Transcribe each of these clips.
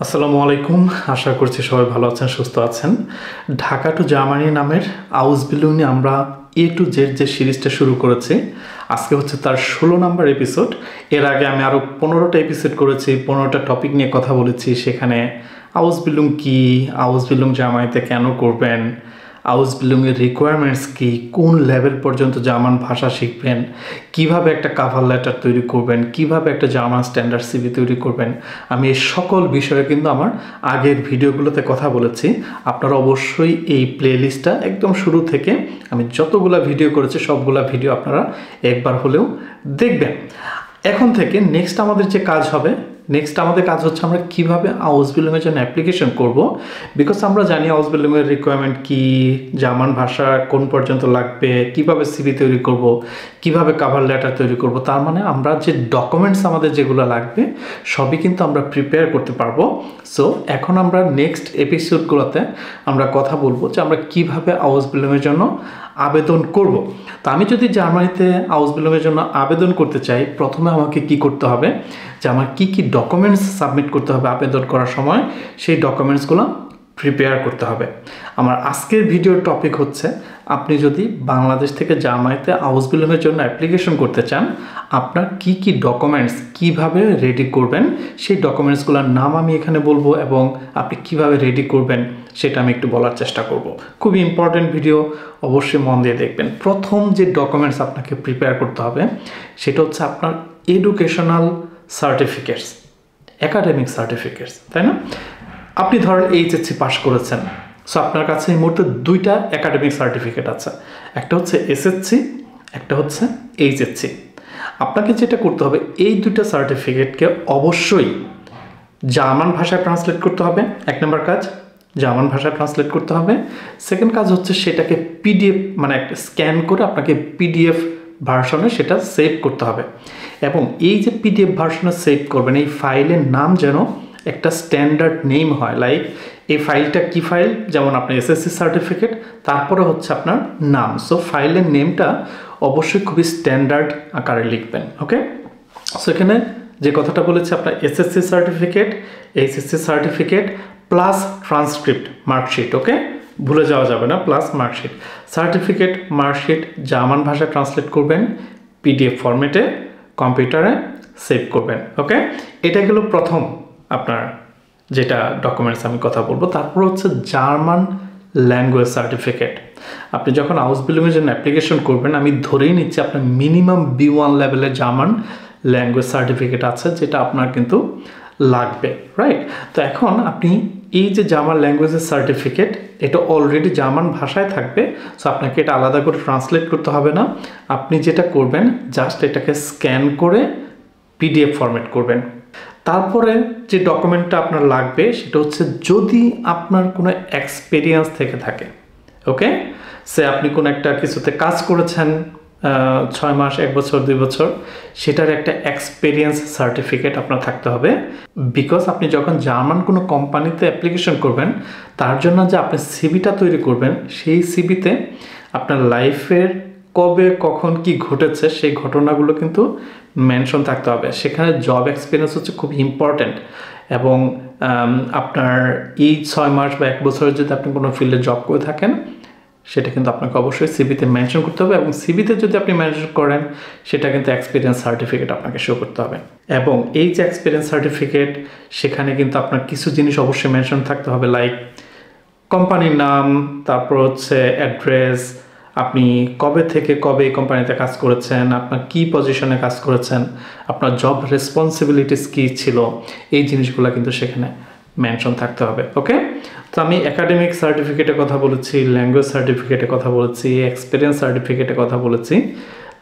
আসসালামু আলাইকুম। আশা করছি সবাই ভালো আছেন, সুস্থ আছেন। ঢাকা টু জার্মানি নামের আউসবিল্ডিং নিয়ে আমরা এ টু জেড যে সিরিজটা শুরু করেছি, আজকে হচ্ছে তার 16 নম্বর এপিসোড। এর আগে আমি আরও 15টা এপিসোড করেছি, 15টা টপিক নিয়ে কথা বলেছি। সেখানে আউসবিল্ডিং কী, আউসবিল্ডিং জার্মানিতে কেন করবেন, আউসবিল্ডিংয়ের রিকোয়ারমেন্টস কী, কোন লেভেল পর্যন্ত জার্মান ভাষা শিখবেন, কিভাবে একটা কাভার লেটার তৈরি করবেন, কিভাবে একটা জার্মান স্ট্যান্ডার্ড সিভি তৈরি করবেন। আমি এই সকল বিষয়ে কিন্তু আমার আগের ভিডিওগুলোতে কথা বলেছি। আপনারা অবশ্যই এই প্লেলিস্টটা একদম শুরু থেকে আমি যতগুলো ভিডিও করেছি সবগুলা ভিডিও আপনারা একবার হলেও দেখবেন। এখন থেকে নেক্সট আমাদের যে কাজ হবে, আমাদের কাজ হচ্ছে আমরা কীভাবে আউসবিল্ডিংয়ের জন্য অ্যাপ্লিকেশন করব। বিকজ আমরা জানি আউসবিল্ডিংয়ের রিকোয়ারমেন্ট কী, জার্মান ভাষা কোন পর্যন্ত লাগবে, কিভাবে সিভি তৈরি করব, কিভাবে কাভার লেটার তৈরি করব। তার মানে আমরা যে ডকুমেন্টস আমাদের যেগুলো লাগবে সবই কিন্তু আমরা প্রিপেয়ার করতে পারবো। সো এখন আমরা নেক্সট এপিসোডগুলোতে আমরা কথা বলবো যে আমরা কীভাবে আউসবিল্ডিংয়ের জন্য আবেদন করব। তো আমি যদি জার্মানিতে আউসবিল্ডিংয়ের জন্য আবেদন করতে চাই, প্রথমে আমাকে কি করতে হবে, যে আমার কি কি ডকুমেন্টস সাবমিট করতে হবে আবেদন করার সময়, সেই ডকুমেন্টসগুলো প্রিপেয়ার করতে হবে। আমার আজকের ভিডিওর টপিক হচ্ছে, আপনি যদি বাংলাদেশ থেকে জার্মানিতে আউসবিল্ডিংয়ের জন্য অ্যাপ্লিকেশন করতে চান, আপনার কি কি ডকুমেন্টস কিভাবে রেডি করবেন, সেই ডকুমেন্টসগুলোর নাম আমি এখানে বলবো এবং আপনি কিভাবে রেডি করবেন সেটা আমি একটু বলার চেষ্টা করব। খুবই ইম্পর্টেন্ট ভিডিও, অবশ্যই মন দিয়ে দেখবেন। প্রথম যে ডকুমেন্টস আপনাকে প্রিপেয়ার করতে হবে সেটা হচ্ছে আপনার এডুকেশনাল সার্টিফিকেটস, একাডেমিক সার্টিফিকেটস, তাই না? আপনি ধরেন এইচএসসি পাস করেছেন, সো আপনার কাছে এই মুহূর্তে দুইটা একাডেমিক সার্টিফিকেট আছে, একটা হচ্ছে এসএসসি, একটা হচ্ছে এইচএসসি। আপনাকে যেটা করতে হবে, এই দুইটা সার্টিফিকেটকে অবশ্যই জার্মান ভাষায় ট্রান্সলেট করতে হবে। এক নম্বর কাজ, জার্মান ভাষায় ট্রান্সলেট করতে হবে। সেকেন্ড কাজ হচ্ছে সেটাকে পিডিএফ মানে একটা স্ক্যান করে আপনাকে পিডিএফ ভার্সনে সেটা সেভ করতে হবে। এবং এই যে পিডিএফ ভার্সনে সেভ করবেন, এই ফাইলের নাম যেন একটা স্ট্যান্ডার্ড নেম হয়। লাইক এই ফাইলটা কি ফাইল, যেমন আপনার এসএসসি সার্টিফিকেট, তারপরে হচ্ছে আপনার নাম। সো ফাইলের নেমটা অবশ্যই খুবই স্ট্যান্ডার্ড আকারে লিখবেন। ওকে, সো এখানে যে কথাটা বলেছি, আপনার SSC certificate, HSC certificate plus transcript marksheet. Okay, ভুলে যাওয়া যাবে না, plus marksheet. Certificate, marksheet German ভাষায় ট্রান্সলেট করবেন, পিডিএফ ফরম্যাটে কম্পিউটারে সেভ করবেন। ওকে, এটা গেল প্রথম আপনার যেটা ডকুমেন্টস আমি কথা বলবো। তারপর হচ্ছে জার্মান ল্যাঙ্গুয়েজ সার্টিফিকেট। আপনি যখন আউসবিল্ডিংয়ের জন্য অ্যাপ্লিকেশন করবেন, আমি ধরেই নিচ্ছি আপনার মিনিমাম B1 লেভেলের জার্মান ল্যাঙ্গুয়েজ সার্টিফিকেট আছে, যেটা আপনার কিন্তু লাগবে, রাইট? তো এখন আপনি এই যে জার্মান ল্যাঙ্গুয়েজের সার্টিফিকেট, এটা অলরেডি জার্মান ভাষায় থাকবে, সো আপনাকে এটা আলাদা করে ট্রান্সলেট করতে হবে না। আপনি যেটা করবেন, জাস্ট এটাকে স্ক্যান করে পিডিএফ ফরম্যাট করবেন। তারপরে যে ডকুমেন্টটা আপনার লাগবে সেটা হচ্ছে, যদি আপনার কোনো এক্সপিরিয়েন্স থেকে থাকে, ওকে, সে আপনি কোনো একটা কিছুতে কাজ করেছেন 6 মাস, 1 বছর, 2 বছর, সেটার একটা এক্সপিরিয়েন্স সার্টিফিকেট আপনার থাকতে হবে। বিকজ আপনি যখন জার্মান কোনো কোম্পানিতে অ্যাপ্লিকেশন করবেন, তার জন্য যে আপনি সিভিটা তৈরি করবেন, সেই সিভিতে আপনার লাইফের কবে কখন কি ঘটেছে সেই ঘটনাগুলো কিন্তু মেনশন থাকতে হবে। সেখানে জব এক্সপিরিয়েন্স হচ্ছে খুব ইম্পর্ট্যান্ট। এবং আপনার এই 6 মাস বা 1 বছরের যদি আপনি কোনো ফিল্ডে জব করে থাকেন, সেটা কিন্তু আপনাকে অবশ্যই সিভিতে মেনশন করতে হবে। এবং সিভিতে যদি আপনি মেনশন করেন, সেটা কিন্তু এক্সপিরিয়েন্স সার্টিফিকেট আপনাকে শো করতে হবে। এবং এই যে এক্সপিরিয়েন্স সার্টিফিকেট, সেখানে কিন্তু আপনার কিছু জিনিস অবশ্যই মেনশন থাকতে হবে, লাইক কোম্পানির নাম, তারপর হচ্ছে অ্যাড্রেস, আপনি কবে থেকে কবে এই কোম্পানিতে কাজ করেছেন, আপনার কী পজিশনে কাজ করেছেন, আপনার জব রেসপন্সিবিলিটিস কী ছিল, এই জিনিসগুলো কিন্তু সেখানে মেনশন থাকতে হবে। ওকে, তো আমি একাডেমিক সার্টিফিকেটের কথা বলেছি, ল্যাঙ্গুয়েজ সার্টিফিকেটের কথা বলেছি, এক্সপিরিয়েন্স সার্টিফিকেটের কথা বলেছি।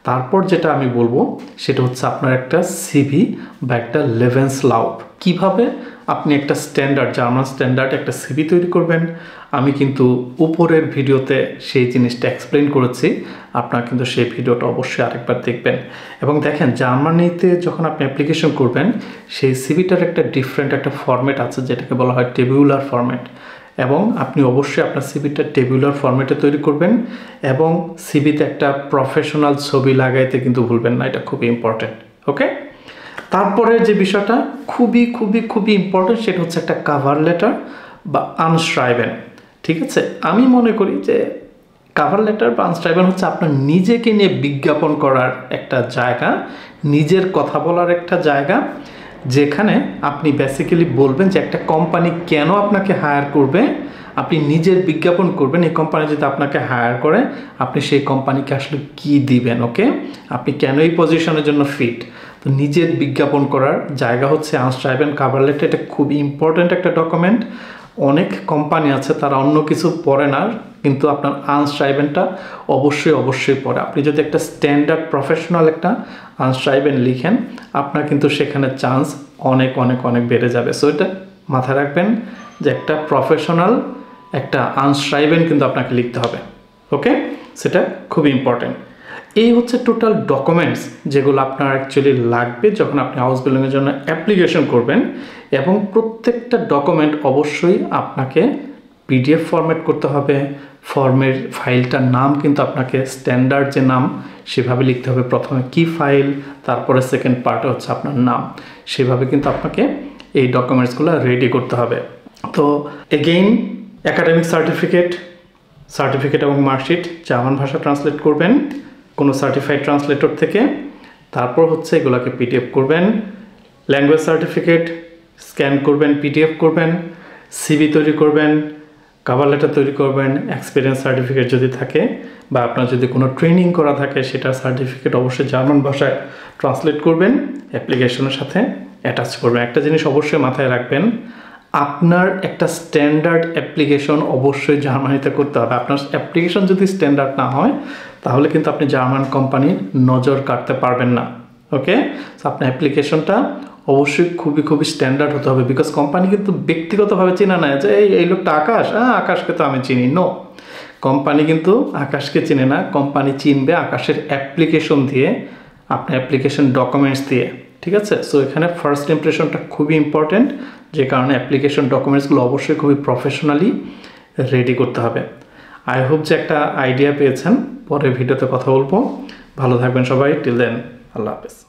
তারপর যেটা আমি বলবো সেটা হচ্ছে আপনার একটা সিভি বা একটা লেভেন্সলাউফ। কিভাবে আপনি একটা স্ট্যান্ডার্ড, জার্মান স্ট্যান্ডার্ড একটা সিভি তৈরি করবেন, আমি কিন্তু উপরের ভিডিওতে সেই জিনিসটা এক্সপ্লেন করেছি। আপনারা কিন্তু সেই ভিডিওটা অবশ্যই আরেকবার দেখবেন। এবং দেখেন, জার্মানিতে যখন আপনি অ্যাপ্লিকেশন করবেন, সেই সিভিটার একটা ডিফারেন্ট একটা ফরম্যাট আছে, যেটাকে বলা হয় টেবিউলার ফরম্যাট। এবং আপনি অবশ্যই আপনার সিভিটা টেবিউলার ফরম্যাটে তৈরি করবেন। এবং সিভিতে একটা প্রফেশনাল ছবি লাগাইতে কিন্তু ভুলবেন না, এটা খুবই ইম্পর্টেন্ট। ওকে, তারপরে যে বিষয়টা খুবই খুবই খুবই ইম্পর্টেন্ট সেটা হচ্ছে একটা কাভার লেটার বা আনস্ক্রাইবেন। ঠিক আছে, আমি মনে করি যে কাভার লেটার বা আনস্ক্রাইবেন হচ্ছে আপনার নিজেকে নিয়ে বিজ্ঞাপন করার একটা জায়গা, নিজের কথা বলার একটা জায়গা, যেখানে আপনি বেসিক্যালি বলবেন যে একটা কোম্পানি কেন আপনাকে হায়ার করবে, আপনি নিজের বিজ্ঞাপন করবেন এই কোম্পানি যদি আপনাকে হায়ার করে আপনি সেই কোম্পানিকে আসলে কি দিবেন, ওকে, আপনি কেন এই পজিশনের জন্য ফিট। তো নিজের বিজ্ঞাপন করার জায়গা হচ্ছে আনস্ক্রাইবেন কাভার লেটার। এটা খুব ইম্পর্ট্যান্ট একটা ডকুমেন্ট। অনেক কোম্পানি আছে তারা অন্য কিছু পড়ে না, কিন্তু আপনার আনস্ক্রাইবেনটা অবশ্যই অবশ্যই পড়ে। আপনি যদি একটা স্ট্যান্ডার্ড প্রফেশনাল একটা আনস্ক্রাইবেন লিখেন আপনার কিন্তু সেখানে চান্স অনেক অনেক অনেক বেড়ে যাবে। সো এটা মাথায় রাখবেন যে একটা প্রফেশনাল একটা আনস্ক্রাইবেন কিন্তু আপনাকে লিখতে হবে, ওকে, সেটা খুব ইম্পর্টেন্ট। এই হচ্ছে টোটাল ডকুমেন্টস যেগুলো আপনার অ্যাকচুয়ালি লাগবে যখন আপনি হাউস বিল্ডিংয়ের জন্য অ্যাপ্লিকেশন করবেন। এবং প্রত্যেকটা ডকুমেন্ট অবশ্যই আপনাকে পিডিএফ ফরম্যাট করতে হবে। ফর্মের ফাইলটার নাম কিন্তু আপনাকে স্ট্যান্ডার্ড যে নাম সেভাবে লিখতে হবে। প্রথমে কি ফাইল, তারপরে সেকেন্ড পার্টে হচ্ছে আপনার নাম, সেভাবে কিন্তু আপনাকে এই ডকুমেন্টসগুলো রেডি করতে হবে। তো এগেইন একাডেমিক সার্টিফিকেট এবং মার্কশিট জার্মান ভাষা ট্রান্সলেট করবেন কোনো সার্টিফাইড ট্রান্সলেটর থেকে। তারপর হচ্ছে এগুলোকে পিডিএফ করবেন। ল্যাঙ্গুয়েজ সার্টিফিকেট স্ক্যান করবেন, পিডিএফ করবেন। সিভি তৈরি করবেন, কভার লেটার তৈরি করবেন। এক্সপিরিয়েন্স সার্টিফিকেট যদি থাকে বা আপনার যদি কোনো ট্রেনিং করা থাকে সেটার সার্টিফিকেট অবশ্যই জার্মান ভাষায় ট্রান্সলেট করবেন, অ্যাপ্লিকেশনের সাথে অ্যাটাচ করবেন। একটা জিনিস অবশ্যই মাথায় রাখবেন, আপনার একটা স্ট্যান্ডার্ড অ্যাপ্লিকেশন অবশ্যই জার্মানিতে করতে হবে। আপনার অ্যাপ্লিকেশন যদি স্ট্যান্ডার্ড না হয় তাহলে কিন্তু আপনি জার্মান কোম্পানির নজর কাটতে পারবেন না, ওকে। আপনার অ্যাপ্লিকেশনটা অবশ্যই খুবই খুবই স্ট্যান্ডার্ড হতে হবে, বিকজ কোম্পানি কিন্তু ব্যক্তিগতভাবে চেনা নেয় যে এই লোকটা আকাশকে তো আমি চিনি। নো, কোম্পানি কিন্তু আকাশকে চিনে না, কোম্পানি চিনবে আকাশের অ্যাপ্লিকেশন দিয়ে, আপনার অ্যাপ্লিকেশন ডকুমেন্টস দিয়ে, ঠিক আছে। সো এখানে ফার্স্ট ইমপ্রেশনটা খুবই ইম্পর্টেন্ট, যে কারণে অ্যাপ্লিকেশন ডকুমেন্টসগুলো অবশ্যই খুবই প্রফেশনালি রেডি করতে হবে। আই হোপ যে একটা আইডিয়া পেয়েছেন। পরের ভিডিওতে কথা বলবো। ভালো থাকবেন সবাই। টিল দেন, আল্লাহ হাফেজ।